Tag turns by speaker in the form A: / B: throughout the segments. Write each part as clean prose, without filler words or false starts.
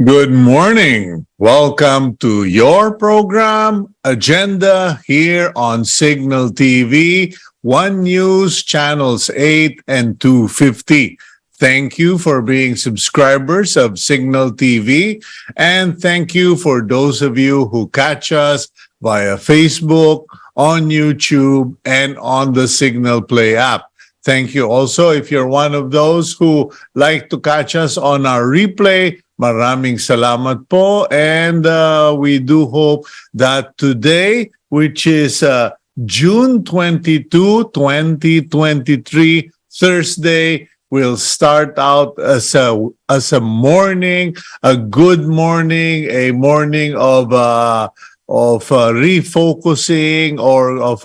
A: Good morning. Welcome to your program, Agenda, here on Cignal TV, One News, Channels 8 and 250. Thank you for being subscribers of Cignal TV, and thank you for those of you who catch us via Facebook, on YouTube, and on the Cignal Play app. Thank you also if you're one of those who like to catch us on our replay. Maraming salamat po, and we do hope that today, which is June 22, 2023, Thursday, will start out as a morning, a good morning, a morning of refocusing or of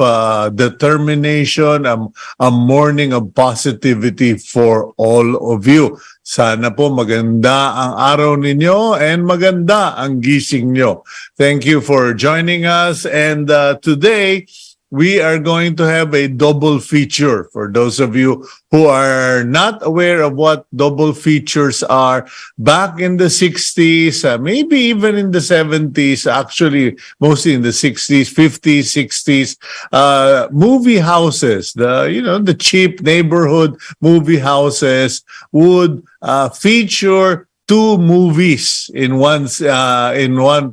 A: determination, a morning of positivity for all of you. Sana po maganda ang araw ninyo and maganda ang gising nyo. Thank you for joining us, and today we are going to have a double feature. For those of you who are not aware of what double features are, back in the 60s, maybe even in the 70s, actually mostly in the 60s, 50s, 60s, movie houses, the cheap neighborhood movie houses would feature two movies in one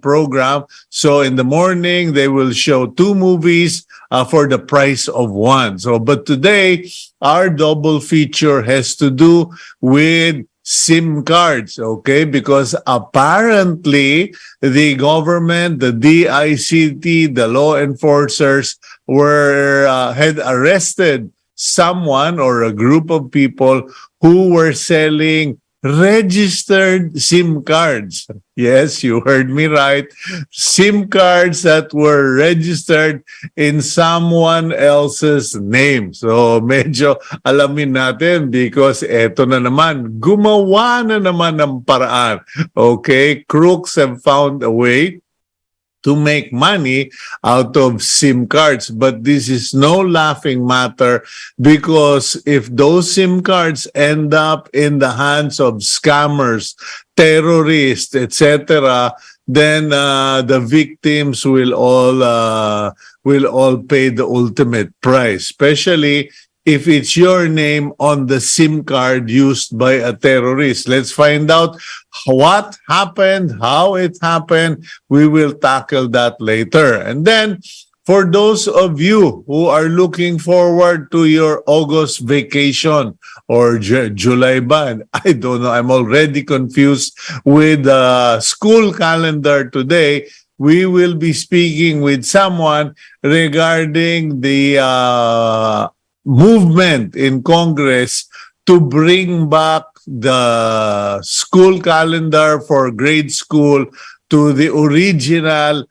A: program. So in the morning they will show two movies for the price of one. So, but today our double feature has to do with SIM cards, okay? Because apparently the government, the DICT, the law enforcers had arrested someone or a group of people who were selling registered SIM cards. Yes, you heard me right. SIM cards that were registered in someone else's name. So medyo alamin natin because eto na naman, gumawa na naman ng paraan. Okay, crooks have found a way to make money out of SIM cards. But this is no laughing matter, because if those SIM cards end up in the hands of scammers, terrorists, etc., then the victims will all pay the ultimate price, especially if it's your name on the SIM card used by a terrorist. Let's find out what happened, how it happened. We will tackle that later. And then, for those of you who are looking forward to your August vacation or July ba? I don't know. I'm already confused with the school calendar today. We will be speaking with someone regarding the movement in Congress to bring back the school calendar for grade school to the original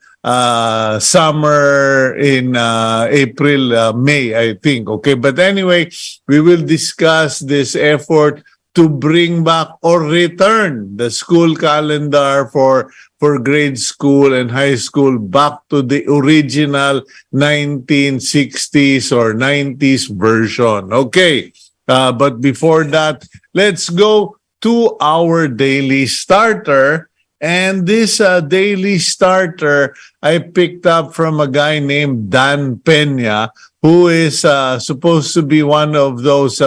A: summer in April, May, I think. Okay, but anyway, we will discuss this effort to bring back or return the school calendar for grade school and high school back to the original 1960s or 90s version. Okay, but before that, let's go to our daily starter. And this daily starter I picked up from a guy named Dan Peña, who is supposed to be one of those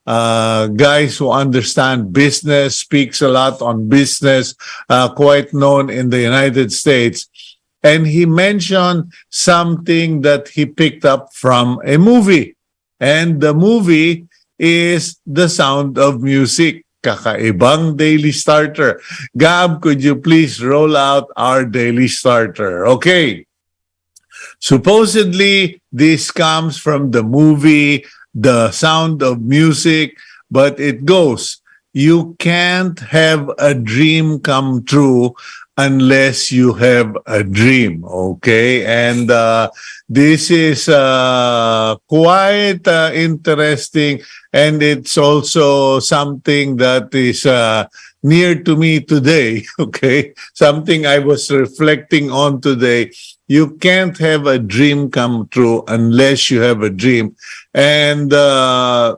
A: guys who understand business, speaks a lot on business, quite known in the United States. And he mentioned something that he picked up from a movie. And the movie is The Sound of Music. Kakaibang daily starter. Gab, could you please roll out our daily starter? Okay. Supposedly, this comes from the movie The Sound of Music, but it goes, you can't have a dream come true unless you have a dream, okay? And this is quite interesting, and it's also something that is near to me today, okay? Something I was reflecting on today. You can't have a dream come true unless you have a dream. And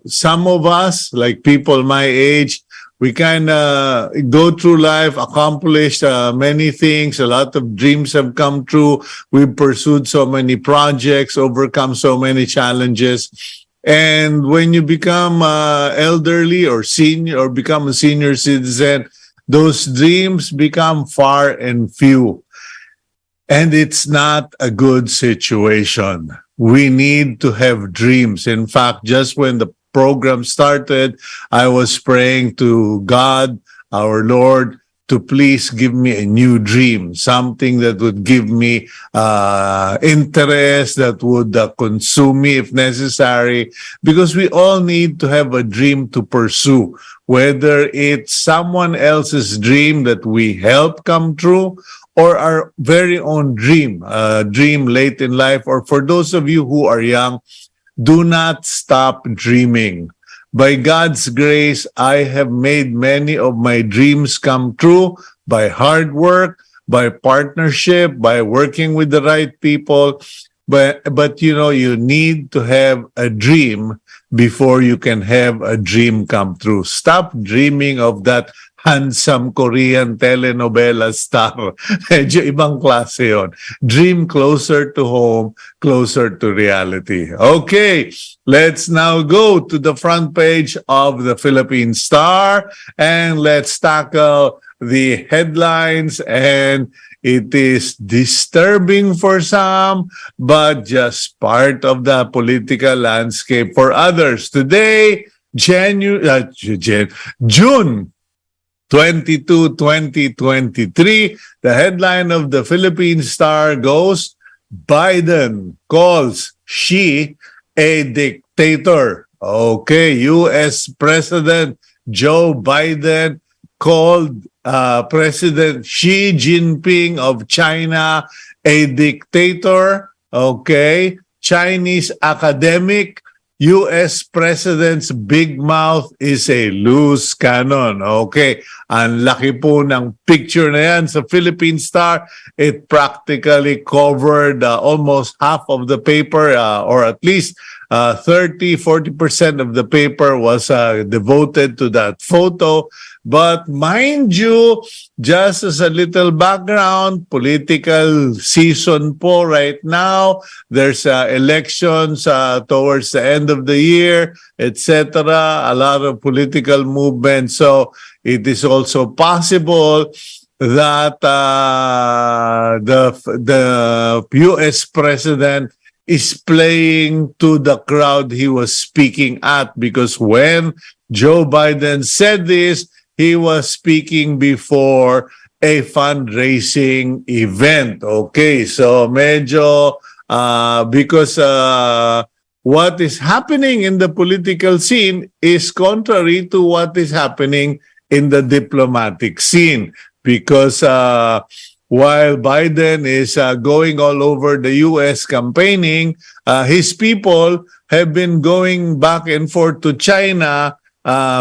A: some of us, like people my age, we kind of go through life, accomplished many things. A lot of dreams have come true. We've pursued so many projects, overcome so many challenges. And when you become elderly or senior or become a senior citizen, those dreams become far and few. And it's not a good situation. We need to have dreams. In fact, just when the program started, I was praying to God, our Lord, to please give me a new dream, something that would give me interest, that would consume me if necessary, because we all need to have a dream to pursue, whether it's someone else's dream that we help come true or our very own dream, dream late in life, or for those of you who are young, do not stop dreaming. By God's grace, I have made many of my dreams come true by hard work, by partnership, by working with the right people. But you know, you need to have a dream before you can have a dream come true. Stop dreaming of that handsome Korean telenovela star. Medyo ibang klase yun. Dream closer to home, closer to reality. Okay, let's now go to the front page of the Philippine Star and let's tackle the headlines. And it is disturbing for some, but just part of the political landscape for others. Today, June 22, 2023, the headline of the Philippine Star goes, Biden calls Xi a dictator. Okay, U.S. President Joe Biden called President Xi Jinping of China a dictator. Okay, Chinese academic, U.S. President's big mouth is a loose cannon. Okay, ang laki po ng picture na yan sa Philippine Star. It practically covered almost half of the paper, or at least 30-40% of the paper was devoted to that photo. But mind you, just as a little background, political season po right now. There's elections towards the end of the year, etc. A lot of political movement. So it is also possible that the U.S. president is playing to the crowd he was speaking at, because when Joe Biden said this, he was speaking before a fundraising event. Okay, so medyo because what is happening in the political scene is contrary to what is happening in the diplomatic scene. Because while Biden is going all over the U.S. campaigning, his people have been going back and forth to China,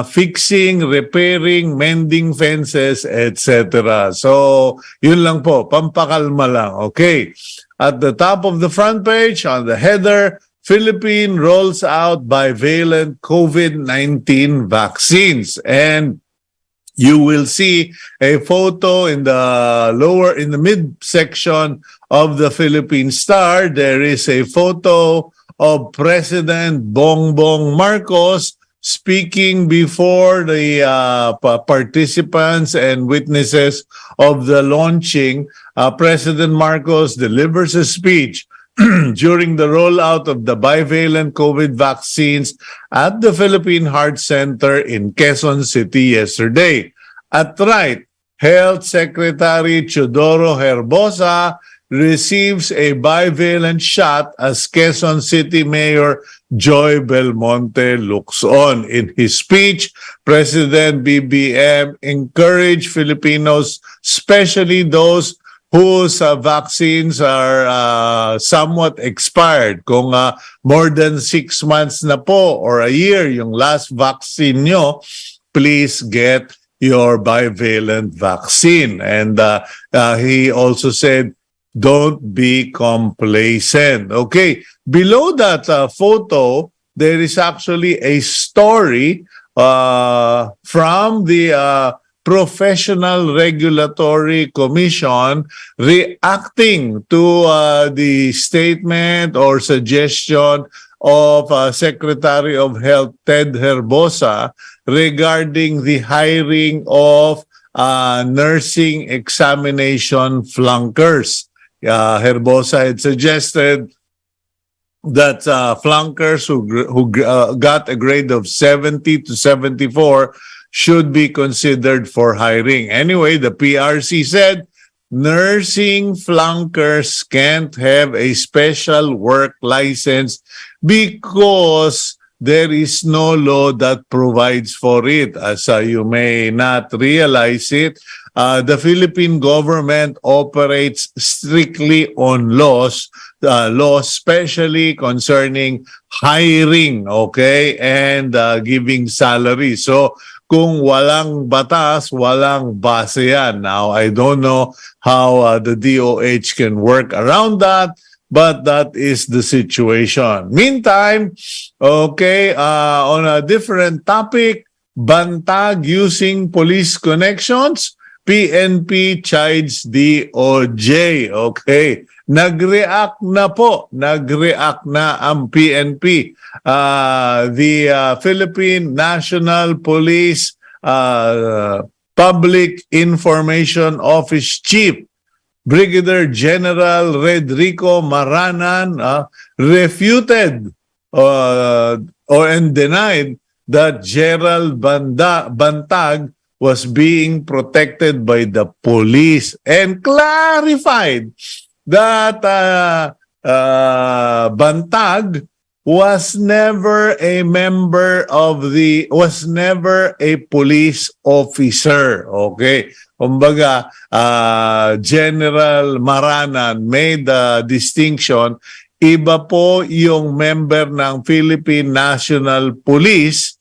A: fixing, repairing, mending fences, etc. So, yun lang po, pampakalma lang. Okay. At the top of the front page, on the header, Philippines rolls out bivalent COVID-19 vaccines. And you will see a photo in the mid-section of the Philippine Star. There is a photo of President Bongbong Marcos speaking before the participants and witnesses of the launching. President Marcos delivers a speech during the rollout of the bivalent COVID vaccines at the Philippine Heart Center in Quezon City yesterday. At right, Health Secretary Teodoro Herbosa receives a bivalent shot as Quezon City Mayor Joy Belmonte looks on. In his speech, President BBM encouraged Filipinos, especially those whose vaccines are somewhat expired. Kung more than 6 months na po or a year yung last vaccine nyo, please get your bivalent vaccine. And he also said, don't be complacent. Okay, below that photo, there is actually a story from the Professional Regulatory Commission reacting to the statement or suggestion of Secretary of Health Ted Herbosa regarding the hiring of nursing examination flunkers. Herbosa had suggested that flunkers who got a grade of 70 to 74 should be considered for hiring. Anyway, the PRC said nursing flunkers can't have a special work license because there is no law that provides for it. As you may not realize it, the Philippine government operates strictly on laws, especially concerning hiring, okay, and giving salary. So, kung walang batas, walang base yan. Now, I don't know how the DOH can work around that, but that is the situation. Meantime, okay, on a different topic, bantag using police connections, PNP chides DOJ. Okay, nag-react na ang PNP. The Philippine National Police Public Information Office Chief Brigadier General Redrico Maranan refuted and denied that Gerald Bantag was being protected by the police and clarified that Bantag was never a police officer. Okay. Kumbaga, General Maranan made the distinction. Iba po yung member ng Philippine National Police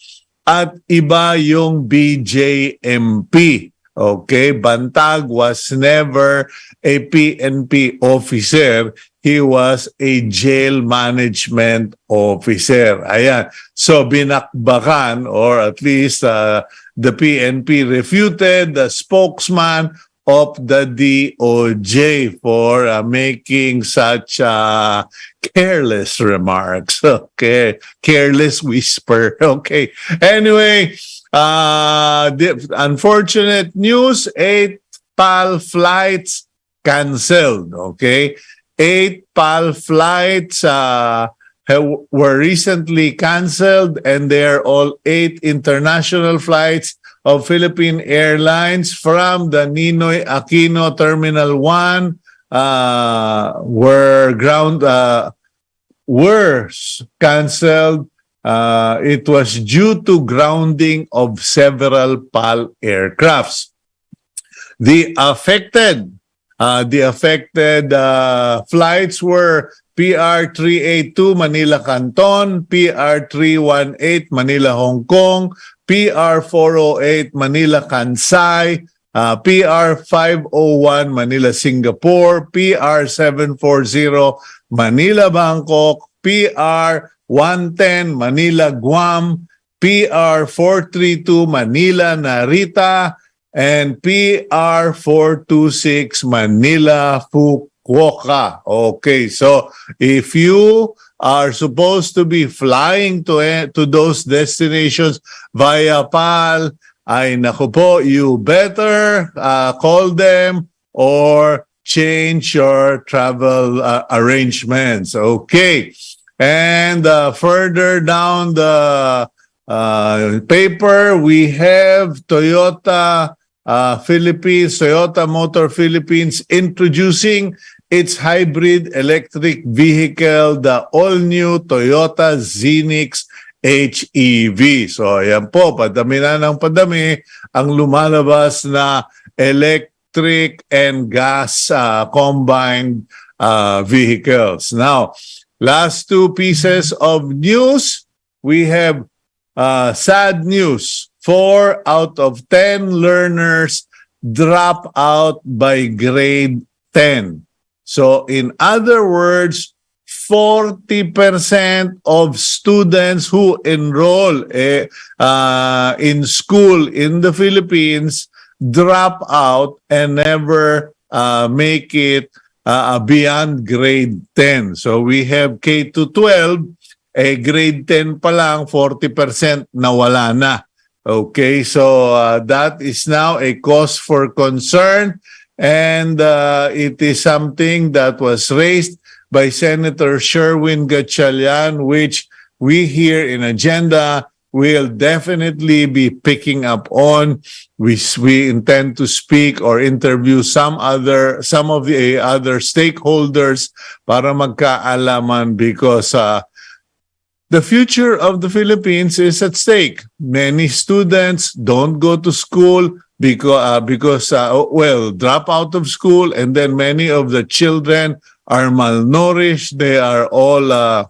A: at iba yung BJMP. Okay, Bantag was never a PNP officer. He was a jail management officer. Ayan. So binakbakan, or at least the PNP refuted the spokesman of the DOJ for making such careless remarks. Okay, careless whisper. Okay. Anyway, unfortunate news, 8 PAL flights canceled. Okay, 8 PAL flights were recently canceled, and they're all 8 international flights of Philippine Airlines from the Ninoy Aquino Terminal 1 were canceled. It was due to grounding of several PAL aircrafts. The affected flights were PR-382 Manila Canton, PR-318 Manila Hong Kong, PR-408 Manila Kansai, PR-501 Manila Singapore, PR-740 Manila Bangkok, PR-110 Manila Guam, PR-432 Manila Narita, and PR-426 Manila Fukuoka. Okay, so if you are supposed to be flying to those destinations via PAL, ay naku po, you better call them or change your travel arrangements. Okay, and further down the paper, we have Toyota Motor Philippines introducing its hybrid electric vehicle, the all-new Toyota Zenix HEV. So ayan po, padami na ng padami ang lumalabas na electric and gas combined vehicles. Now, last 2 pieces of news, we have sad news. 4 out of 10 learners drop out by grade 10. So in other words, 40% of students who enroll in school in the Philippines drop out and never make it beyond grade 10. So we have K to 12, grade 10 pa lang, 40% nawala na. Okay, so that is now a cause for concern, and it is something that was raised by Senator Sherwin Gatchalian, which we here in Agenda will definitely be picking up on. We intend to speak or interview some of the other stakeholders para magkaalaman, because the future of the Philippines is at stake. Many students don't go to school because drop out of school, and then many of the children are malnourished. They are all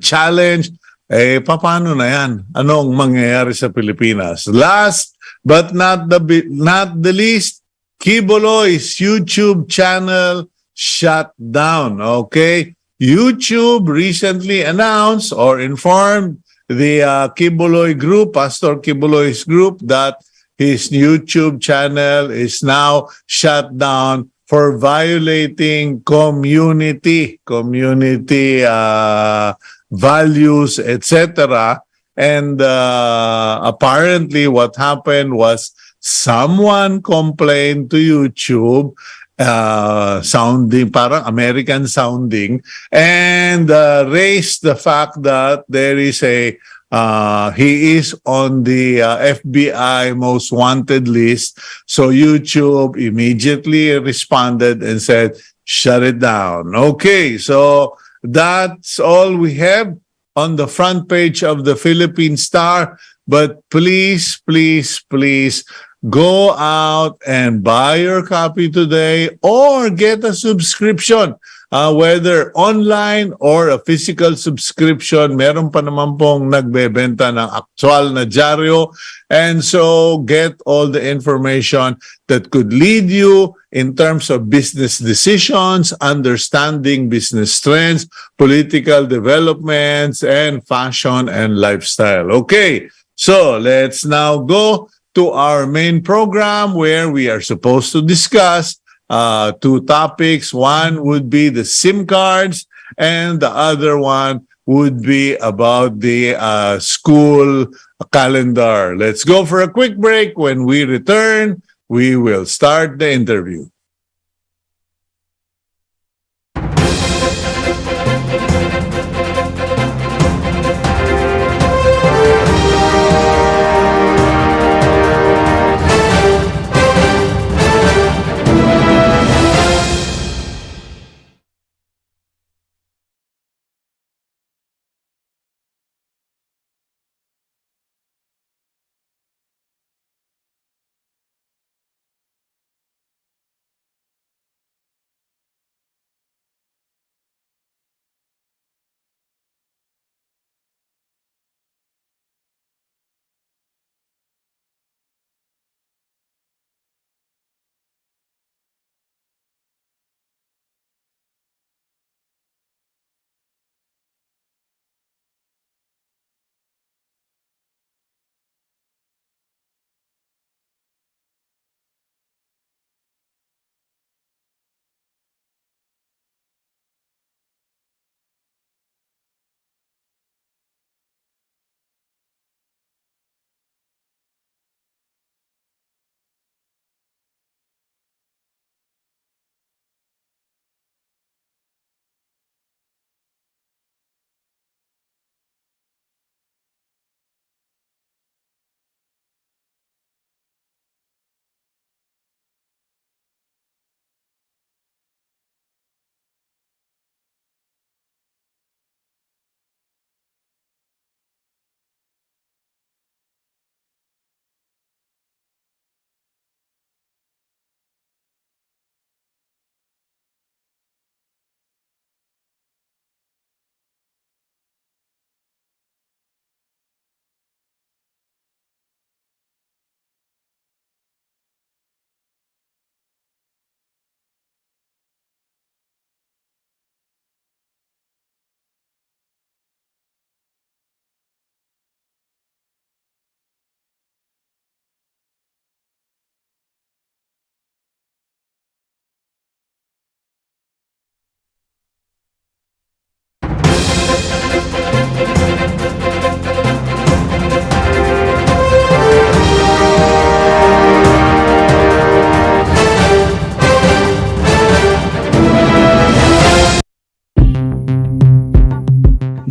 A: challenged. Paano na yan? Anong mangyayari sa Pilipinas? Last but not the least, Kiboloy's YouTube channel shut down. Okay? YouTube recently announced or informed the Kiboloy group, Pastor Kiboloy's group, that his YouTube channel is now shut down for violating community values, etc. And apparently what happened was someone complained to YouTube, sounding parang American sounding, and raised the fact that there is he is on the FBI most wanted list. So YouTube immediately responded and said, shut it down. Okay, so that's all we have on the front page of the Philippine Star. But please, please, please go out and buy your copy today or get a subscription, whether online or a physical subscription. Meron pa naman pong nagbebenta ng aktual na dyaryo. And so get all the information that could lead you in terms of business decisions, understanding business trends, political developments, and fashion and lifestyle. Okay, so let's now go to our main program, where we are supposed to discuss two topics. One would be the SIM cards, and the other one would be about the school calendar. Let's go for a quick break. When we return, we will start the interview.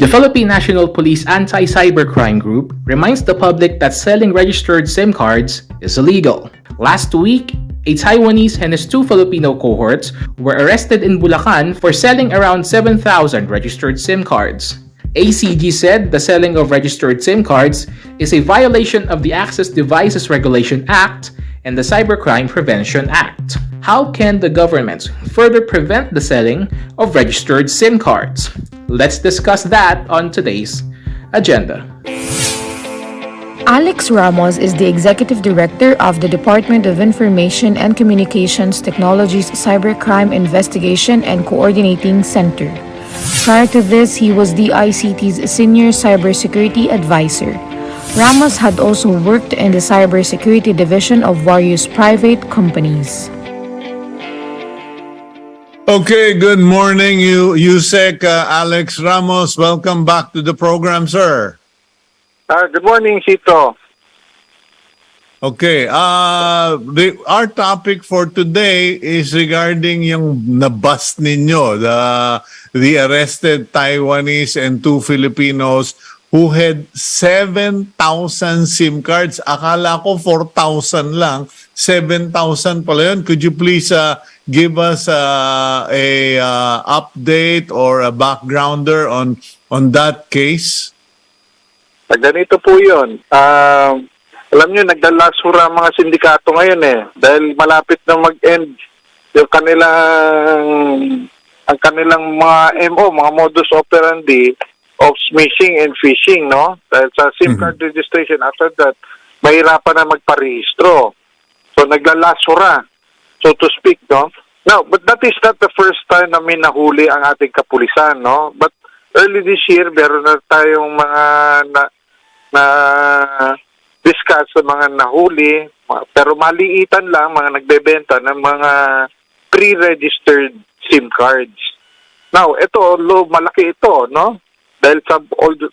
B: The Philippine National Police Anti-Cybercrime Group reminds the public that selling registered SIM cards is illegal. Last week, a Taiwanese and his 2 Filipino cohorts were arrested in Bulacan for selling around 7,000 registered SIM cards. ACG said the selling of registered SIM cards is a violation of the Access Devices Regulation Act and the Cybercrime Prevention Act. How can the government further prevent the selling of registered SIM cards? Let's discuss that on today's agenda.
C: Alex Ramos is the Executive Director of the Department of Information and Communications Technology's Cybercrime Investigation and Coordinating Center. Prior to this, he was DICT's Senior Cybersecurity Advisor. Ramos had also worked in the cybersecurity division of various private companies.
A: Okay, good morning, Usec, Alex Ramos. Welcome back to the program, sir.
D: Good morning, Cito.
A: Okay, our topic for today is regarding yung nabust ninyo, the arrested Taiwanese and 2 Filipinos who had 7,000 SIM cards. Akala ko 4,000 lang, 7,000 pala yun. Could you please give us a update or a backgrounder on that case?
D: Ganito po yun. Alam nyo, nagdalasura ang mga sindikato ngayon dahil malapit na mag-end yung kanilang mga MO, mga modus operandi of smishing and phishing, no? Dahil sa SIM card registration, after that, mahirapan na magparehistro. So, naglalasura, so to speak, no? Now, but that is not the first time na may nahuli ang ating kapulisan, no? But early this year, meron na tayong mga discuss sa mga nahuli, pero maliitan lang, mga nagbebenta ng mga pre-registered SIM cards. Now, ito, malaki ito, no? Dahil sa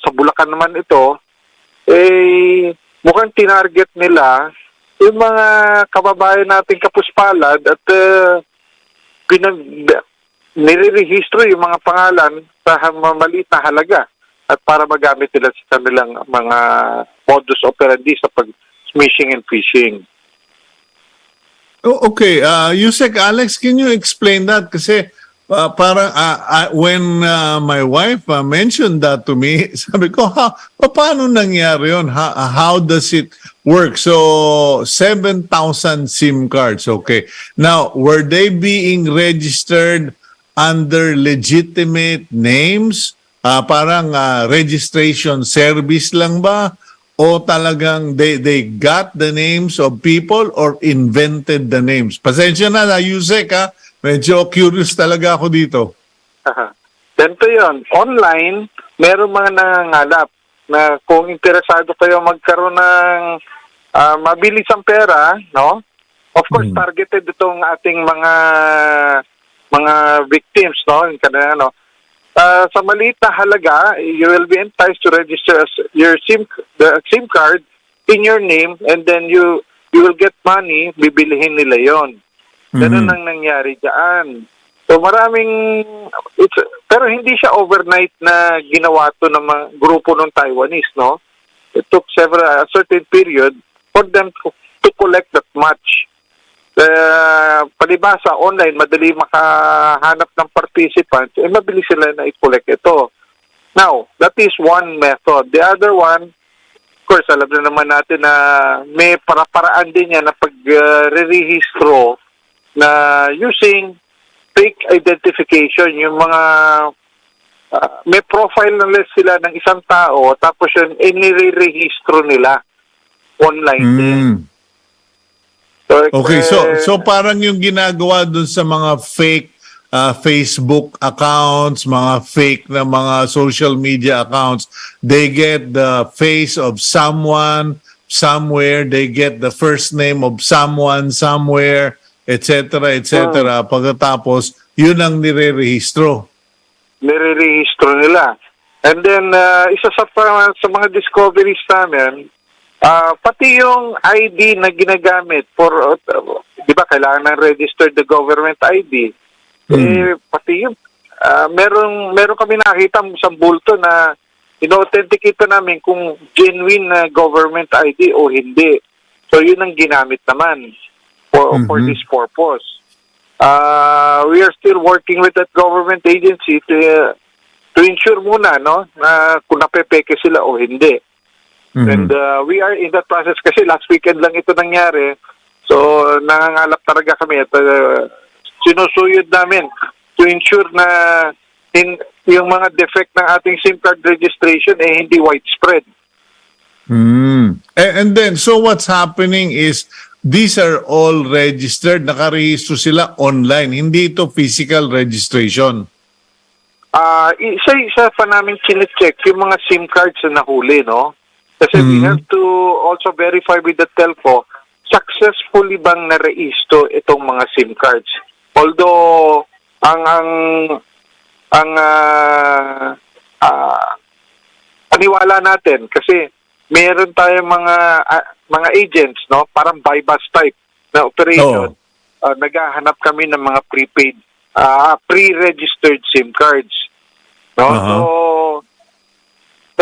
D: Bulacan naman ito, mukhang tinarget nila yung mga kababayan nating kapuspalad at nirerehistro yung mga pangalan sa maliit na halaga at para magamit nila sa kanilang mga modus operandi sa pag-smishing and phishing.
A: Oh, okay, Usec, Alex, can you explain that? Kasi when my wife mentioned that to me, sabi ko, paano nangyari yun? How does it work? So, 7,000 SIM cards, okay. Now, were they being registered under legitimate names? Parang registration service lang ba? O talagang they got the names of people or invented the names? Pasensya na, Usec, ha? Medyo curious talaga ako dito.
D: Ganito yun. Online, meron mga nangangalap na kung interesado kayo magkaroon ng mabilisang pera, no? Of course, targeted itong ating mga victims, no? Yung sa maliit na halaga, you will be enticed to register your SIM card in your name and then you will get money, bibilihin nila yon. Ganun ang nangyari dyan. So pero hindi siya overnight na ginawa to ng mga grupo ng Taiwanese, no? It took a certain period for them to collect that much. Palibasa, online, madali makahanap ng participants, mabilis sila na i-collect ito. Now, that is one method. The other one, of course, alam na naman natin na may para-paraan din yan na pag-rehistro na using fake identification, yung mga may profile na list sila ng isang tao, tapos yun, nire-rehistro nila online din.
A: Okay, so parang yung ginagawa dun sa mga fake Facebook accounts, mga fake na mga social media accounts, they get the face of someone somewhere, they get the first name of someone somewhere, etc., etc. Pagkatapos, yun ang nire-rehistro.
D: Nire-rehistro nila. And then, isa sa mga discoveries namin, pati yung ID na ginagamit for, di ba, kailangan ng registered the government ID. Pati yung meron kami nakita isang bulto na ino-authenticate pa namin kung genuine na government ID o hindi. So yun ang ginamit naman for this purpose. We are still working with that government agency to ensure muna, no, na kung napepeke sila o hindi. And we are in that process kasi last weekend lang ito nangyari. So nangangalap talaga kami at sinusuyod namin to ensure na yung mga defect ng ating SIM card registration hindi widespread.
A: And then, so what's happening is these are all registered, nakarehistro sila online, hindi ito physical registration.
D: Isa pa namin chinecheck yung mga SIM cards na nahuli, no? Kasi we have to also verify with the telco successfully bang na-rehisto itong mga SIM cards. Although paniwala natin kasi meron tayong mga agents, no, parang buy-bus type na operation. Naghahanap kami ng mga prepaid pre-registered SIM cards, no. So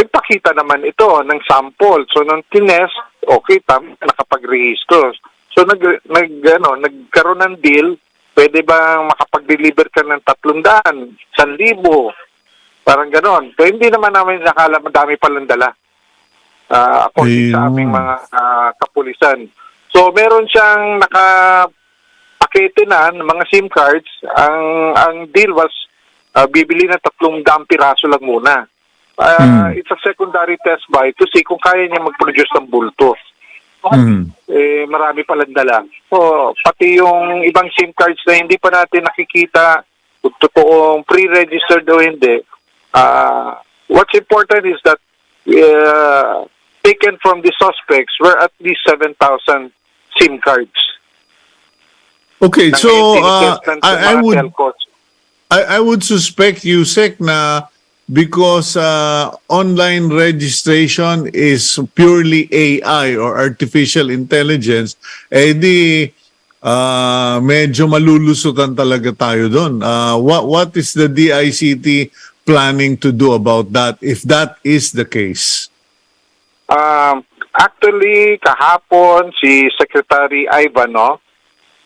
D: nagpakita naman ito ng sample. So nung tinest, okay, nakapag-rehistro. So nagkaroon ng deal. Pwede bang makapag-deliver ka ng 300, 1,000, parang ganon. So, hindi naman namin nakala madami palang dala according sa aming mga kapulisan. So, meron siyang nakapakete na ng mga SIM cards. Ang deal was bibili na 300 piraso lang muna. It's a secondary test buy to see kung kaya niya mag-produce ng bulto. Marami palang dala. So, pati yung ibang SIM cards na hindi pa natin nakikita kung totoong pre-registered o hindi. What's important is that taken from the suspects were at least 7,000 SIM cards.
A: Okay, so I would suspect, Usec, na because online registration is purely AI or artificial intelligence, medyo malulusutan talaga tayo doon. What is the DICT planning to do about that if that is the case?
D: Actually, kahapon si Secretary Ivan, no,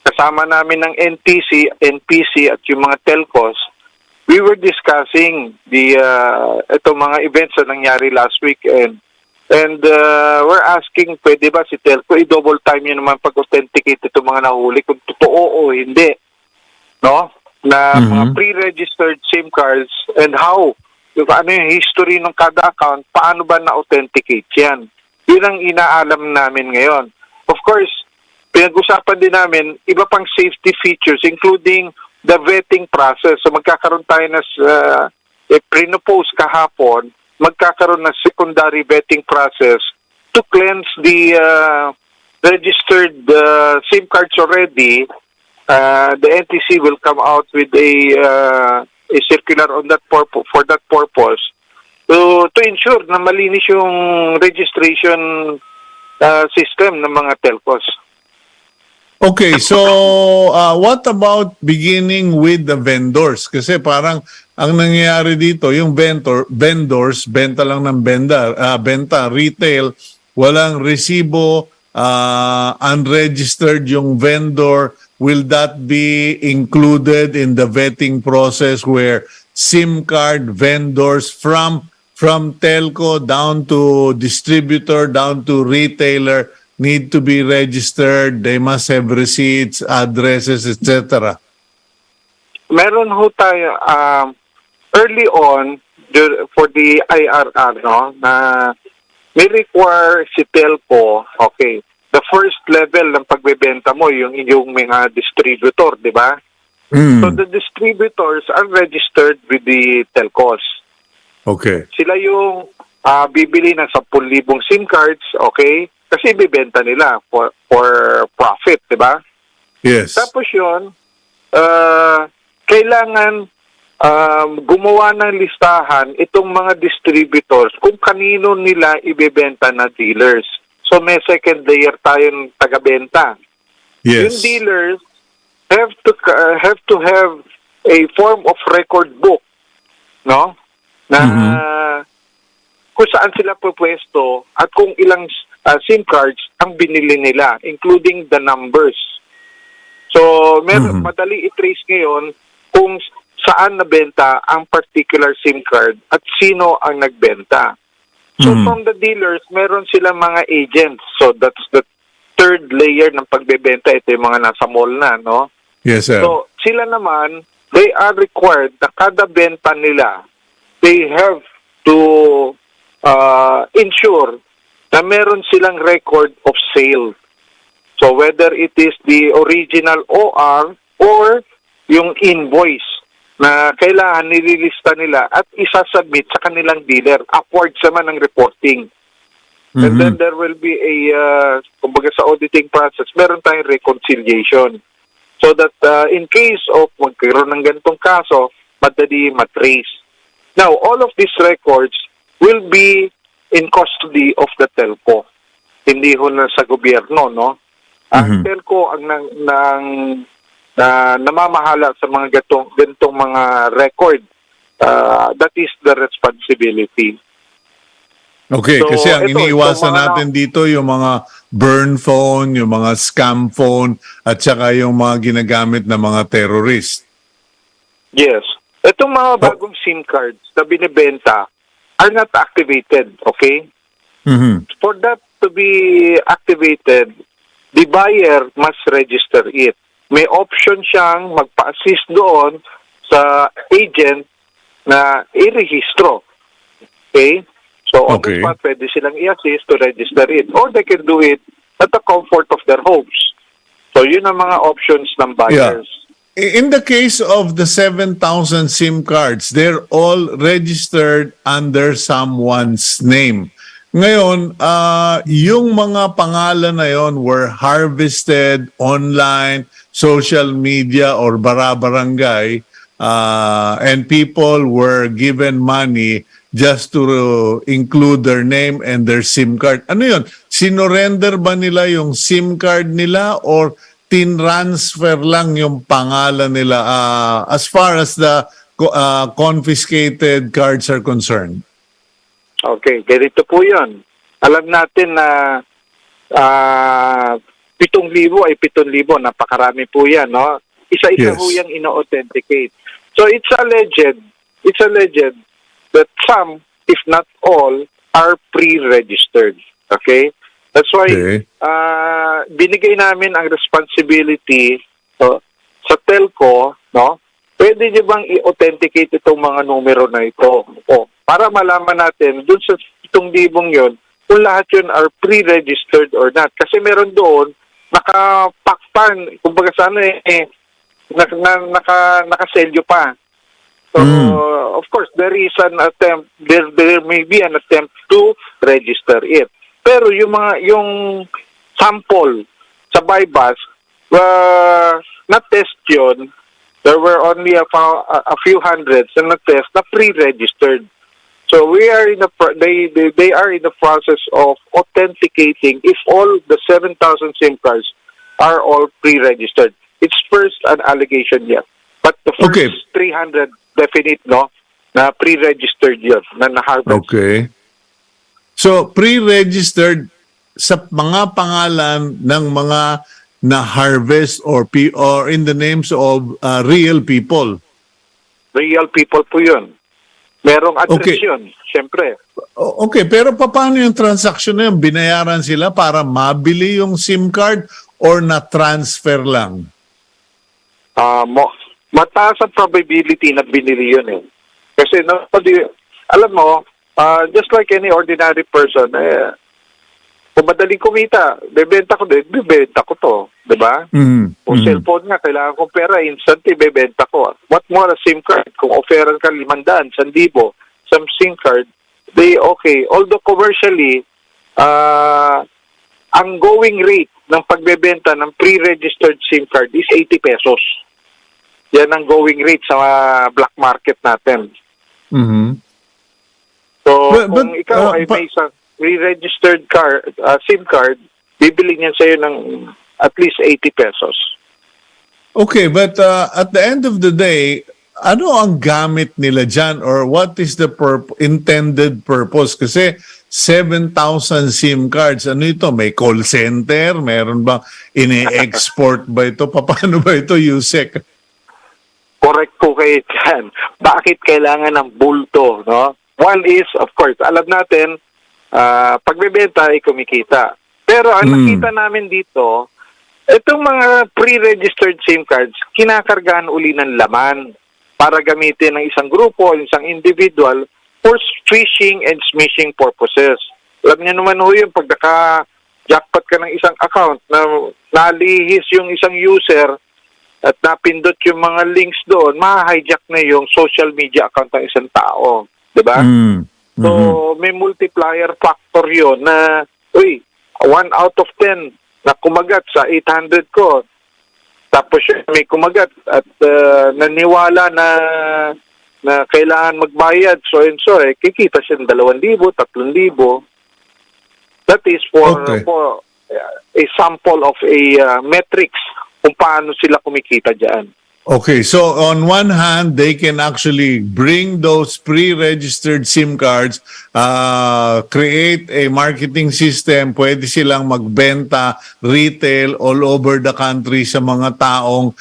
D: kasama namin ng NTC, NPC at yung mga telcos, we were discussing itong mga events na nangyari last weekend. And we're asking, pwede ba si telco i-double time yun naman pag-authenticate itong mga nahuli kung totoo o hindi, no? Na mga pre-registered SIM cards and how, ano yung history ng kada account, paano ba na-authenticate yan? Yun ang inaalam namin ngayon. Of course, pinag-usapan din namin iba pang safety features including the vetting process. So magkakaroon tayo na pre-post kahapon, magkakaroon ng secondary vetting process to cleanse the registered SIM cards already. The NTC will come out with a circular on that for that purpose to ensure na malinis yung registration system ng mga telcos.
A: Okay, so what about beginning with the vendors? Kasi parang ang nangyayari dito, yung vendors, benta lang ng benta, retail, walang resibo, unregistered yung vendor. Will that be included in the vetting process where SIM card vendors from telco down to distributor, down to retailer need to be registered, they must have receipts, addresses, etc.?
D: Meron ho tayo early on for the IRR, no, na may require si telco, okay, the first level ng pagbebenta mo, yung mga distributor, di ba? So the distributors are registered with the telcos.
A: Okay.
D: Sila yung bibili ng 10,000 SIM cards, okay? Kasi ibibenta nila for profit, di ba?
A: Yes.
D: Tapos yun, kailangan gumawa ng listahan itong mga distributors kung kanino nila ibebenta na dealers. So may second layer tayong tagabenta.
A: Yes.
D: Yung dealers have to have a form of record book, no? Na kung saan sila pupwesto at kung ilang SIM cards ang binili nila, including the numbers. So, madali i-trace ngayon kung saan nabenta ang particular SIM card at sino ang nagbenta. So, from the dealers, meron silang mga agents. So, that's the third layer ng pagbebenta. Ito yung mga nasa mall na, no?
A: Yes, sir.
D: So, sila naman, they are required na kada benta nila, they have to ensure na meron silang record of sale. So, whether it is the original OR or yung invoice na kailangan nililista nila at isasubmit sa kanilang dealer upwards naman ng reporting. And then there will be a, kumbaga sa auditing process, meron tayong reconciliation. So that in case of magkaroon ng ganitong kaso, madali matrace. Now, all of these records will be in custody of the telco. Hindi ho na sa gobyerno, no? Ang telco ang namamahala sa mga ganitong mga record. That is the responsibility.
A: Okay,
D: So,
A: kasi ang
D: ito,
A: iniiwasan
D: itong mga-
A: natin dito yung mga burn phone, yung mga scam phone, at saka yung mga ginagamit ng mga terrorist.
D: Yes. Itong mga bagong SIM cards na binibenta are not activated, okay? For that to be activated, the buyer must register it. May option siyang magpa-assist doon sa agent na i-rehistro. Okay? So, on the
A: Okay.
D: spot, pwede silang i-assist to register it. Or they can do it at the comfort of their homes. So, yun ang mga options ng buyers.
A: In the case of the 7,000 SIM cards, they're all registered under someone's name. Ngayon, yung mga pangalan na yon were harvested online, social media, or bara-barangay, and people were given money just to include their name and their SIM card. Ano yun? Sinorender ba nila yung SIM card nila or tinransfer lang yung pangalan nila as far as the confiscated cards are concerned?
D: Okay, ganito po yun. Alam natin na 7,000 ay 7,000. Napakarami po yan, no? Isa-isa
A: Yes.
D: po yung ino-authenticate. So it's alleged that some, if not all, are pre-registered. Okay? That's why
A: Okay.
D: binigay namin ang responsibility sa telco, no? Pwede niyo bang i-authenticate itong mga numero na ito? Para malaman natin dun sa 7,000 yun, kung lahat yun are pre-registered or not. Kasi meron doon, nakapakpan, kumbaga sana nakaselyo pa. So, of course, there is an attempt, there may be an attempt to register it. Pero yung sample sa bypass, na-test yun, there were only a few hundreds and na-test na pre-registered. So we are they are in the process of authenticating if all the 7,000 SIM cards are all pre-registered. It's first an allegation yet. But the first
A: Okay.
D: 300 definite, no, na pre-registered yun, na na-harvest.
A: Okay. So, pre-registered sa mga pangalan ng mga na-harvest or in the names of real people.
D: Real people po yun. Merong address
A: Okay.
D: yun, syempre.
A: Okay, pero paano yung transaction na yun? Binayaran sila para mabili yung SIM card or na-transfer lang?
D: Mataas ang probability na binili yun eh. Kasi alam mo, just like any ordinary person, kung madaling kumita, bebenta ko to, di ba? Kung cellphone nga, kailangan kong pera, instantly bebenta ko. What more a SIM card? Kung offeran ka 500, 1,000, some SIM card, they okay. Although commercially, ang going rate ng pagbebenta ng pre-registered SIM card is 80 pesos. Yan ang going rate sa black market natin. So, kung ikaw ay may isang pre-registered SIM card, bibili niyan sa'yo ng at least 80 pesos.
A: Okay, but at the end of the day, ano ang gamit nila dyan or what is the intended purpose? Kasi 7,000 SIM cards, ano ito? May call center? Meron bang ini-export ba ito? Paano ba ito, Usec?
D: Correct po kayo dyan. Bakit kailangan ng bulto, no? One is, of course, alam natin, pagbebenta ay kumikita. Pero ang nakita namin dito, itong mga pre-registered SIM cards, kinakargahan uli ng laman para gamitin ng isang grupo, isang individual, for phishing and smishing purposes. Alam niyo naman ho yun, pag naka-jackpot ka ng isang account na nalihis yung isang user at napindot yung mga links doon, ma-hijack na yung social media account ng isang tao. Diba? So, may multiplier factor yun na, 1 out of 10 na kumagat sa 800 ko. Tapos may kumagat at naniwala na kailangan magbayad so and so, kikita siya ng 2,000, 3,000. That is for a sample of a metrics kung paano sila kumikita dyan.
A: Okay, so on one hand, they can actually bring those pre-registered SIM cards, create a marketing system, pwede silang magbenta retail all over the country sa mga taong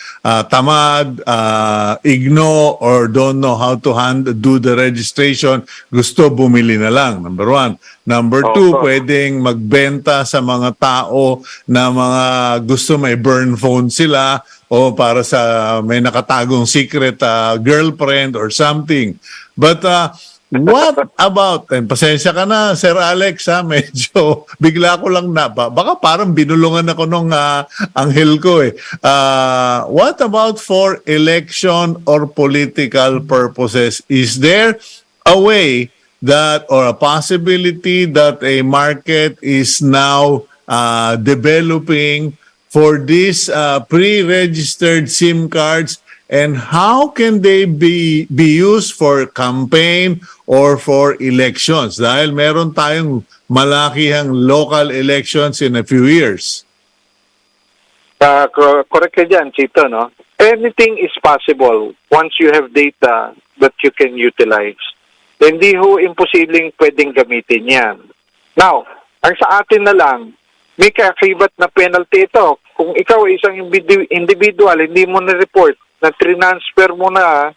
A: tamad, igno, or don't know how to do the registration, gusto bumili na lang, number one. Number two, pwedeng magbenta sa mga tao na mga gusto may burn phone sila, o para sa may nakatagong secret girlfriend or something. But what about, and pasensya ka na, Sir Alex, medyo bigla ko lang baka parang binulungan ako nung anghel ko eh. What about for election or political purposes? Is there a way that, or a possibility that a market is now developing for these pre-registered SIM cards, and how can they be used for campaign or for elections? Dahil meron tayong malakihang local elections in a few years.
D: Correct ka dyan, Cito, no? Anything is possible once you have data that you can utilize. Hindi ho imposibleng pwedeng gamitin yan. Now, ang sa atin na lang, may kakibat na penalty ito. Kung ikaw ay isang individual, hindi mo na-report, na transfer mo na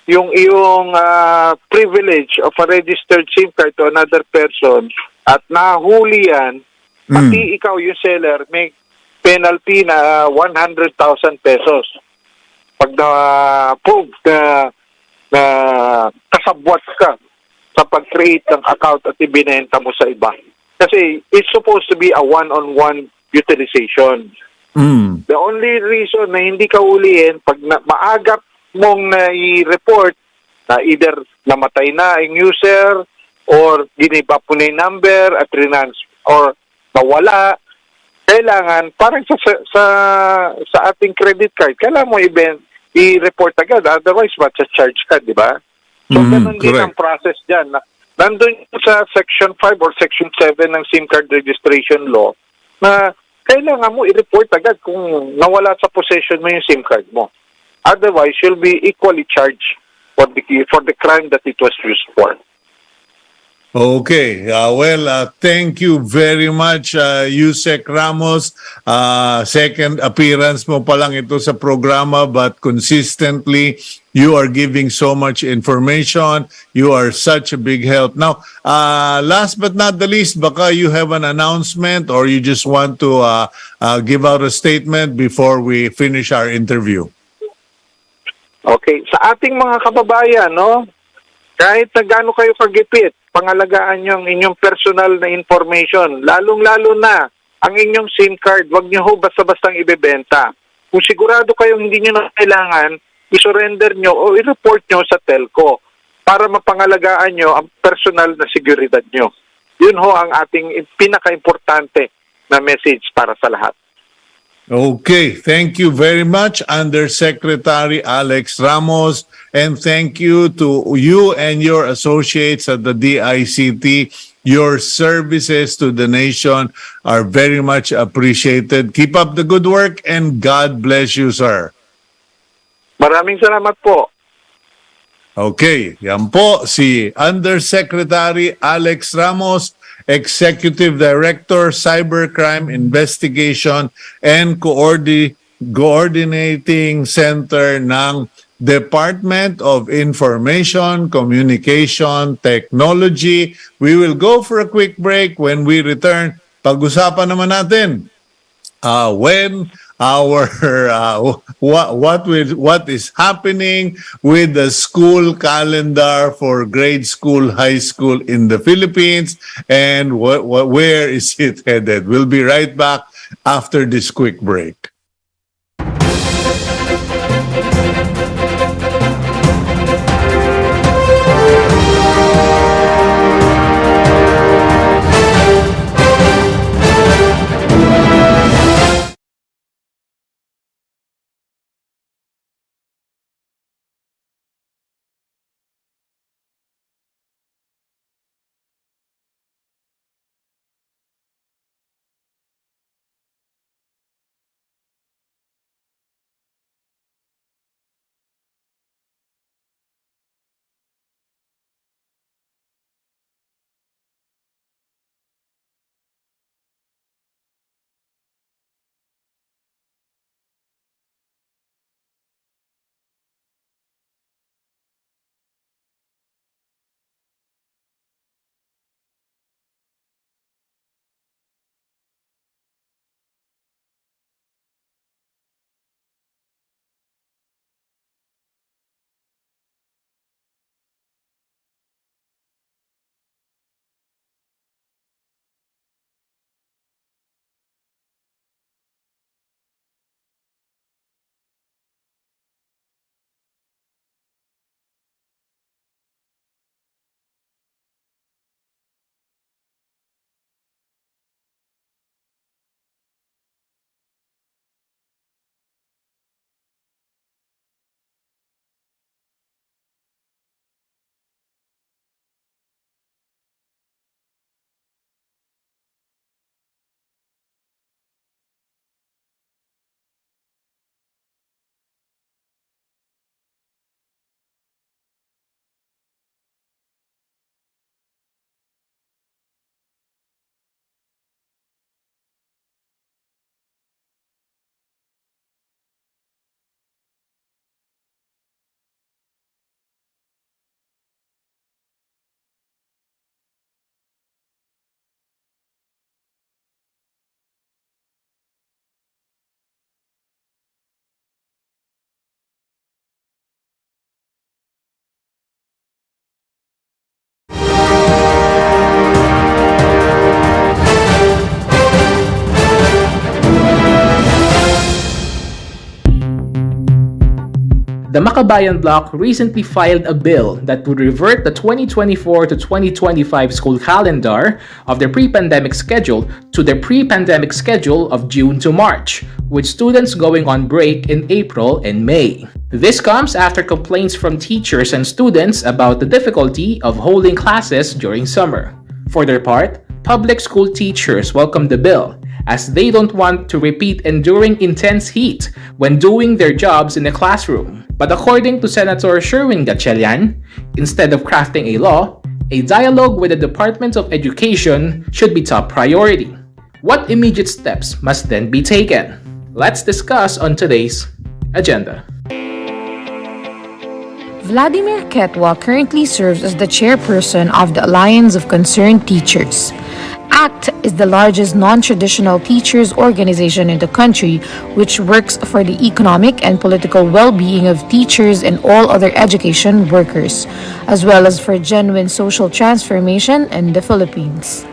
D: yung iyong privilege of a registered SIM card to another person at nahuli yan, pati ikaw yung seller, may penalty na 100,000 pesos. Pag na-prove na kasabwat ka sa pag-create ng account at ibinenta mo sa iba. Kasi it's supposed to be a one-on-one utilization. The only reason na hindi ka ulihin, pag maagap mong na-report na either namatay na ang user or giniba po na yung number at or nawala, kailangan, parang sa ating credit card, kailangan mo i-report agad, otherwise matcha-charge ka, di ba? So, ganun din ang process dyan. Nandun sa Section 5 or Section 7 ng SIM card registration law na kailangan mo i-report agad kung nawala sa possession mo yung SIM card mo. Otherwise, you'll be equally charged for the crime that it was used for.
A: Okay. Thank you very much, Usec Ramos. Second appearance mo pa lang ito sa programa, but consistently, you are giving so much information. You are such a big help. Now, last but not the least, baka you have an announcement or you just want to give out a statement before we finish our interview.
D: Okay. Sa ating mga kababayan, no? Kahit na gaano kayo kagipit, pangalagaan nyo ang inyong personal na information. Lalong-lalo na ang inyong SIM card, wag nyo ho basta-bastang ibebenta. Kung sigurado kayong hindi nyo na kailangan, i-surrender nyo o i-report nyo sa telco para mapangalagaan nyo ang personal na seguridad nyo. Yun ho ang ating pinaka-importante na message para sa lahat.
A: Okay, thank you very much, Undersecretary Alex Ramos, and thank you to you and your associates at the DICT. Your services to the nation are very much appreciated. Keep up the good work and God bless you, sir.
D: Maraming salamat po.
A: Okay, yan po si Undersecretary Alex Ramos, Executive Director, Cybercrime Investigation and Coordinating Center ng Department of Information, Communication, Technology. We will go for a quick break. When we return, pag-usapan naman natin when our what is happening with the school calendar for grade school, high school in the Philippines, and where is it headed? We'll be right back after this quick break.
B: The Makabayan bloc recently filed a bill that would revert the 2024 to 2025 school calendar of their pre-pandemic schedule to their pre-pandemic schedule of June to March, with students going on break in April and May. This comes after complaints from teachers and students about the difficulty of holding classes during summer. For their part, public school teachers welcomed the bill, as they don't want to repeat enduring intense heat when doing their jobs in the classroom. But according to Senator Sherwin Gatchalian, instead of crafting a law, a dialogue with the Department of Education should be top priority. What immediate steps must then be taken? Let's discuss on today's agenda.
C: Vladimer Quetua currently serves as the chairperson of the Alliance of Concerned Teachers. ACT is the largest non-traditional teachers organization in the country, which works for the economic and political well-being of teachers and all other education workers, as well as for genuine social transformation in the Philippines.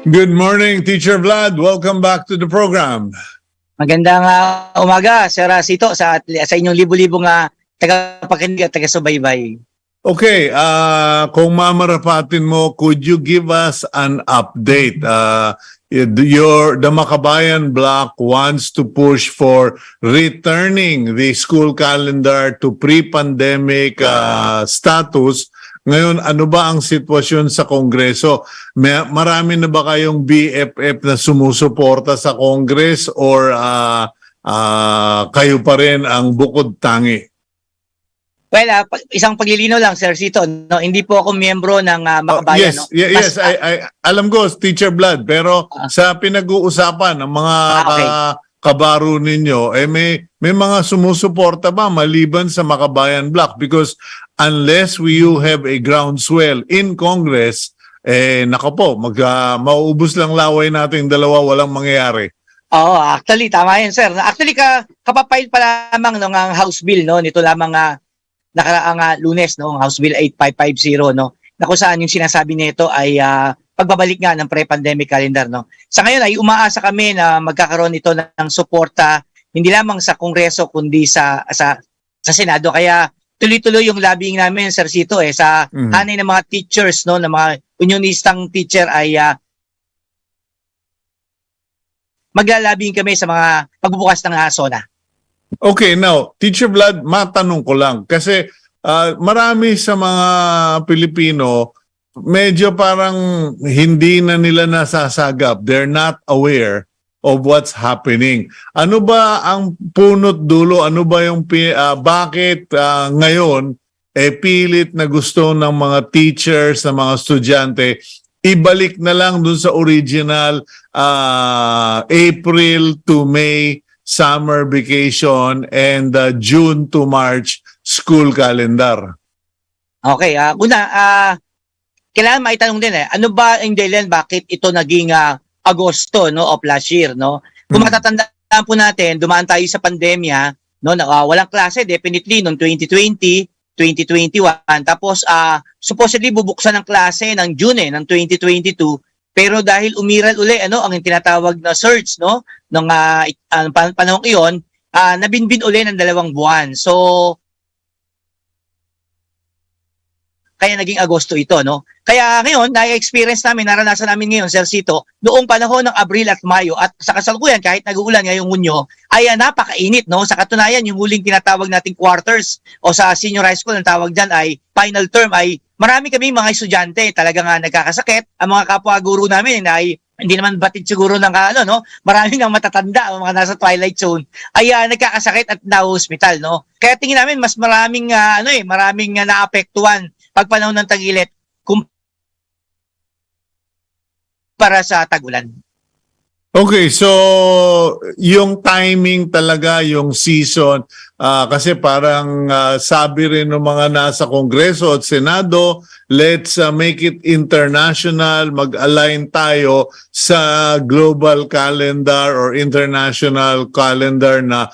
A: Good morning, Teacher Vlad. Welcome back to the program.
E: Magandang umaga, Sir Cito, sa inyong libo-libong tagapakinig at taga-subaybay.
A: Okay, kung mamarapatin mo, could you give us an update? The Makabayan bloc wants to push for returning the school calendar to pre-pandemic status. Ngayon, ano ba ang sitwasyon sa Kongreso? Marami na ba kayong BFF na sumusuporta sa Congress or kayo pa rin ang bukod tangi?
E: Well, isang paglilinaw lang, Sir Cito, no, hindi po ako miyembro ng Makabayan, no.
A: Yes, I alam ko, Teacher Blood, pero sa pinag-uusapan ng mga
E: Okay.
A: kabaro ninyo, may mga sumusuporta ba maliban sa Makabayan Block? Because unless you have a groundswell in Congress, nako po, mauubos lang laway nating dalawa, walang mangyayari.
E: Oo, actually, tama yan, sir. Actually, kapapile pa lamang ng House Bill, no, nito lamang nakaraang Lunes, no, House Bill 8550, no, na kung saan yung sinasabi nito ay pagbabalik nga ng pre-pandemic calendar, no. Sa ngayon ay umaasa kami na magkakaroon ito ng suporta hindi lamang sa Kongreso kundi sa Senado. Kaya tuloy-tuloy yung lobbying namin, Sir Cito, sa hanay ng mga teachers, no, ng mga unionistang teacher ay maglalabing kami sa mga pagbubukas ng zona.
A: Okay, now, Teacher Vlad, matanong ko lang. Kasi marami sa mga Pilipino, medyo parang hindi na nila nasasagap. They're not aware of what's happening. Ano ba ang punot dulo? Ano ba yung bakit ngayon pilit na gusto ng mga teachers, ng mga estudyante, ibalik na lang dun sa original April to May summer vacation and June to March school calendar?
E: Okay, kailangan maitanong din ano ba ang dahilan bakit ito naging Agosto, no, of last year, no? Kung matatandaan po natin, dumaan tayo sa pandemya, no, walang klase definitely noong 2020, 2021, tapos supposedly bubuksan ng klase ng June ng 2022, pero dahil umiral uli ang tinatawag na surge, no, ng panahong iyon, nabinbin uli ng 2 buwan. So kaya naging Agosto ito, no? Kaya ngayon, na-experience namin, naranasan namin ngayon, Sir Cito, noong panahon ng Abril at Mayo at sa kasalukuyan, kahit nag-uulan ngayong Hunyo, ay napakainit, no? Sa katunayan, yung huling tinatawag nating quarters o sa senior high school, ang tawag dyan ay final term, ay marami kami mga estudyante talagang nagkakasakit. Ang mga kapwa-guro namin ay hindi naman batid siguro ng no? Marami nang matatanda, mga nasa twilight zone, ay nagkakasakit at na-hospital, no? Kaya tingin namin mas maraming maraming naapektuhan pag panahon ng tag-init para sa tag-ulan.
A: Okay, so yung timing talaga, yung season, kasi parang sabi rin ng mga nasa Kongreso at Senado, let's make it international, mag-align tayo sa global calendar or international calendar na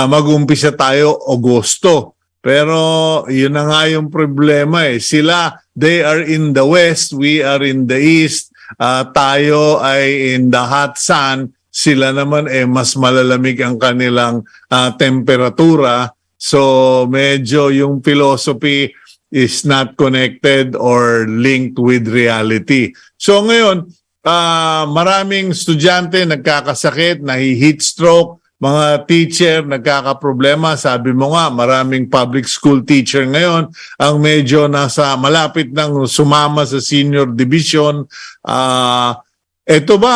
A: mag-umpisa tayo Agosto. Pero yun na nga yung problema Sila, they are in the west, we are in the east. Tayo ay in the hot sun. Sila naman mas malalamig ang kanilang temperatura. So medyo yung philosophy is not connected or linked with reality. So ngayon, maraming estudyante nagkakasakit, nahi-heat stroke, mga teacher nagkakaproblema. Sabi mo nga, maraming public school teacher ngayon ang medyo nasa malapit nang sumama sa senior division. Ito ba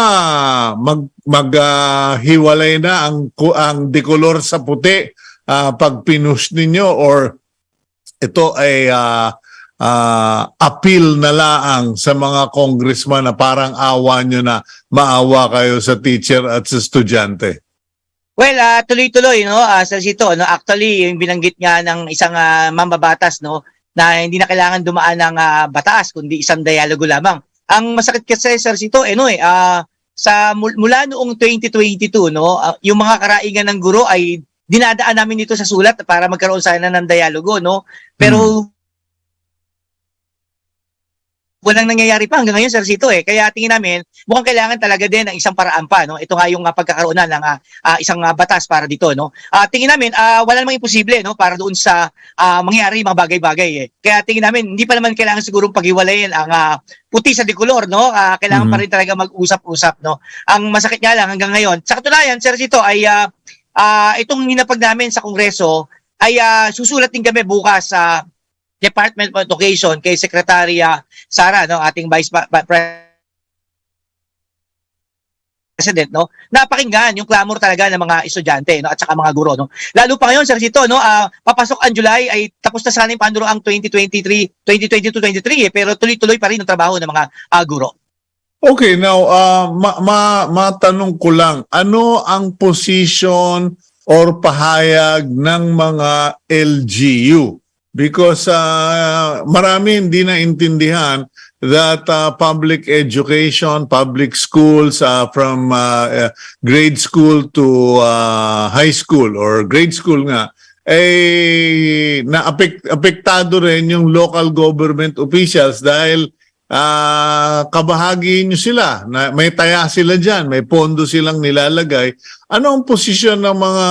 A: maghiwalay na ang decolor sa puti pag pinush ninyo, or ito ay appeal na laang sa mga congressman na parang awa nyo na maawa kayo sa teacher at sa estudyante?
E: Well, tuloy-tuloy, no, Sir Cito, no, actually, yung binanggit nga ng isang mambabatas, no, na hindi na kailangan dumaan ng batas, kundi isang dialogo lamang. Ang masakit kasi, Sir Cito, mula noong 2022, no, yung mga karaigan ng guro ay dinadaan namin dito sa sulat para magkaroon sana ng dialogo, no, pero walang nangyayari pa hanggang ngayon, Sir Cito Kaya tingin namin, mukhang kailangan talaga din ng isang paraan pa, no? Ito nga yung pagkakaroon ng isang batas para dito, no? Tingin namin, wala namang imposible, no? Para doon sa mangyari mga bagay-bagay Kaya tingin namin, hindi pa naman kailangan sigurong paghiwalayin ang puti sa decolor, no? Kailangan pa rin talaga mag-usap-usap, no? Ang masakit nga lang hanggang ngayon. Sa katunayan, Sir Cito, ay itong hinapag namin sa Kongreso ay susulat din kami bukas sa Department of Education kay Secretary Sara, no, ating Vice President President, no, napakinggan yung clamor talaga ng mga estudyante, no, at saka mga guro, no. Lalo pa ngayon, Sir Cito, no, papasok ang July, ay tapos na sana yung panuroang 2022-23 pero tuloy-tuloy pa rin ang trabaho ng mga guro.
A: Okay, now, matanong ko lang, ano ang position or pahayag ng mga LGU? Because marami hindi naintindihan that public education, public schools from grade school to high school or grade school nga, apektado rin yung local government officials dahil kabahagi nyo sila, may taya sila dyan, may pondo silang nilalagay. Ano ang posisyon ng mga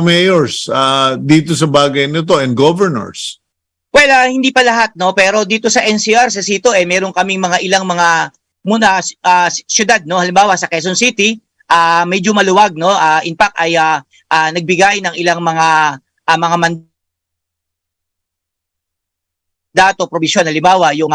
A: mayors dito sa bagay nito and governors?
E: Well, hindi pa lahat, no, pero dito sa NCR, sa Cito, meron kaming ilang mga syudad, no, halimbawa sa Quezon City, medyo maluwag, no, in fact ay nagbigay ng ilang mga mandato, provision, halimbawa yung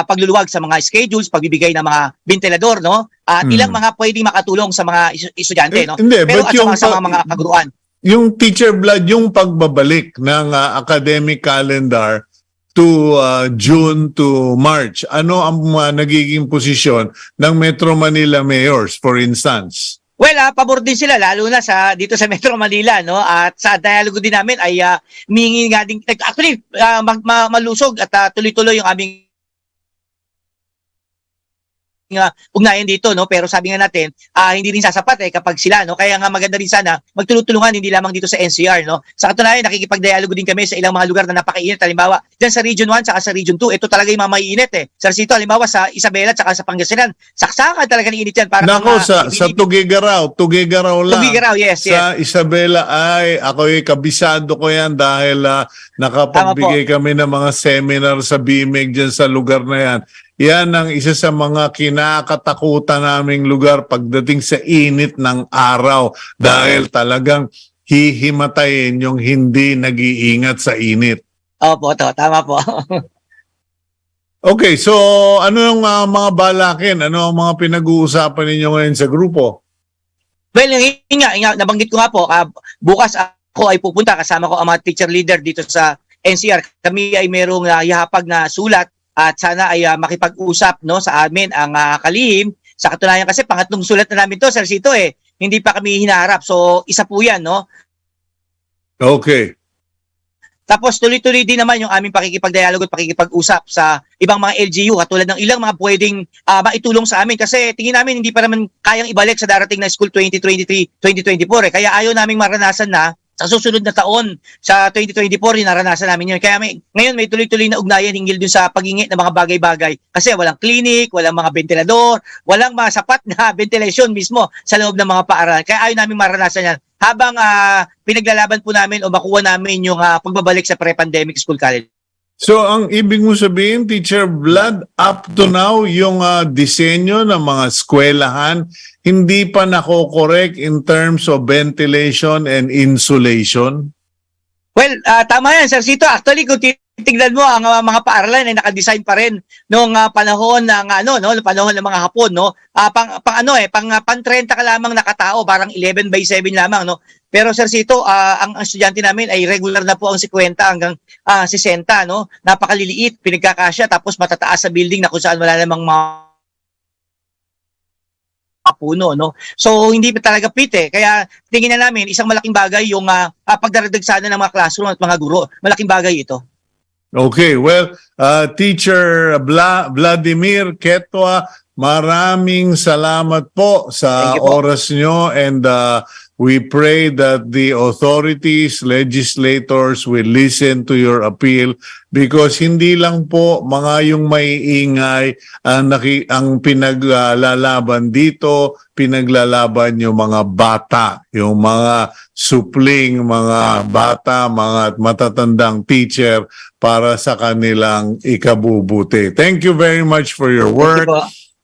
E: pagluluwag sa mga schedules, pagbibigay ng mga ventilador, no, at ilang mga pwedeng makatulong sa mga estudyante, no,
A: hindi,
E: pero at sa mga kaguruan.
A: Yung Teacher Vlad, yung pagbabalik ng academic calendar to June to March, ano ang nagiging posisyon ng Metro Manila mayors, for instance?
E: Well, pabor din sila, lalo na dito sa Metro Manila, no? At sa dialogo din namin ay humingi nga din, actually, malusog at tuloy-tuloy yung aming ugnayan dito, no, pero sabi nga natin hindi rin sasapat kapag sila, no, kaya nga maganda rin sana magtulungan hindi lamang dito sa NCR, no. Sa katunayan nakikipagdialogo din kami sa ilang mga lugar na napakainit, halimbawa diyan sa Region 1 saka sa Region 2, ito talaga yung maiinit Sir Cito, halimbawa sa Isabela saka sa Pangasinan, saksakan talaga ng init yan para
A: nako sa Tugigaraw lang.
E: Tugigaraw, yes.
A: Sa Isabela ay ako'y kabisado ko yan dahil nakapagbigay kami ng mga seminar sa BIMEG diyan sa lugar na yan. Yan ang isa sa mga kinakatakutan naming lugar pagdating sa init ng araw dahil talagang hihimatayin yung hindi nag-iingat sa init.
E: Opo, tama po.
A: Okay, so ano yung mga balakin? Ano ang mga pinag-uusapan ninyo ngayon sa grupo?
E: Well, nabanggit ko nga po, bukas ako ay pupunta, kasama ko ang mga teacher leader dito sa NCR. Kami ay merong hihapag na sulat at sana ay makipag-usap, no, sa amin ang kalihim. Sa katunayan kasi pangatlong sulat na namin to, Sir Cito, hindi pa kami hinaharap. So isa po yan, no.
A: Okay.
E: Tapos tuloy-tuloy din naman yung aming pakikipagdialogo at pakikipag-usap sa ibang mga LGU katulad ng ilang mga pwedeng maitulong sa amin kasi tingin namin hindi pa naman kayang ibalik sa darating na school 2023-2024 Kaya ayaw naming maranasan na sa susunod na taon, sa 2024, naranasan namin yun. Kaya ngayon may tuloy-tuloy na ugnayan hinggil dun sa paghingi ng mga bagay-bagay. Kasi walang clinic, walang mga ventilador, walang mga sapat na ventilation mismo sa loob ng mga paaralan. Kaya ayaw namin maranasan yan. Habang pinaglalaban po namin o makuha namin yung pagbabalik sa pre-pandemic school college.
A: So ang ibig mo sabihin, Teacher Vlad, up to now, yung disenyo ng mga eskwelahan, hindi pa nako-correct in terms of ventilation and insulation?
E: Well, tama yan, Sir Cito. Actually, kung titignan mo, ang mga paaralan ay nakadesign pa rin noong panahon ng panahon ng mga Hapon, no. Pang 30 ka lamang nakatao, parang 11/7 lamang, no. Pero Sir Cito, ang estudyante namin ay regular na po ang 50 hanggang 60, no. Napakaliliit, pinagkakasya, tapos matataas sa building na kung saan wala namang mga puno, no. So hindi pa talaga fit Kaya tingin na namin isang malaking bagay yung pagdaragdag sana ng mga classroom at mga guro. Malaking bagay ito.
A: Okay, well, Teacher Vladimer Quetua, maraming salamat po sa oras nyo and we pray that the authorities, legislators will listen to your appeal because hindi lang po mga yung may ingay ang pinaglalaban dito, pinaglalaban yung mga bata, yung mga supling mga bata, mga matatandang teacher para sa kanilang ikabubuti. Thank you very much for your work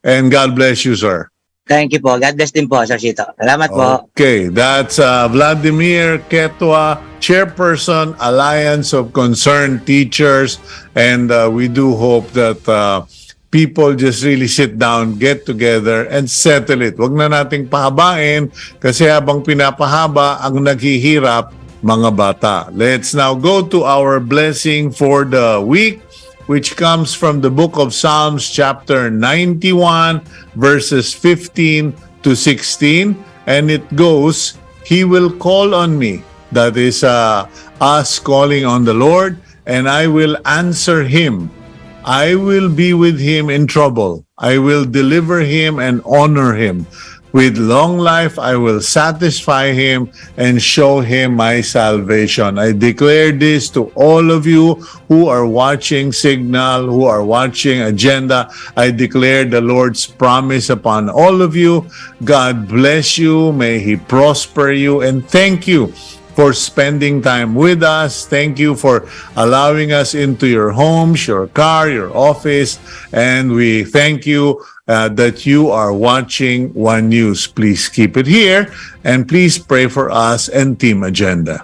A: and God bless you, sir.
E: Thank you po. God bless din po, Sir Cito. Salamat po.
A: Okay, that's Vladimer Quetua, Chairperson, Alliance of Concerned Teachers, and we do hope that people just really sit down, get together, and settle it. Wag na nating pahabain kasi habang pinapahaba, ang naghihirap, mga bata. Let's now go to our blessing for the week, which comes from the book of Psalms chapter 91, verses 15 to 16. And it goes, He will call on me. That is us calling on the Lord, and I will answer him. I will be with him in trouble. I will deliver him and honor him. With long life, I will satisfy him and show him my salvation. I declare this to all of you who are watching Cignal, who are watching Agenda. I declare the Lord's promise upon all of you. God bless you. May he prosper you. And thank you for spending time with us. Thank you for allowing us into your homes, your car, your office. And we thank you that you are watching One News. Please keep it here and please pray for us and Team Agenda.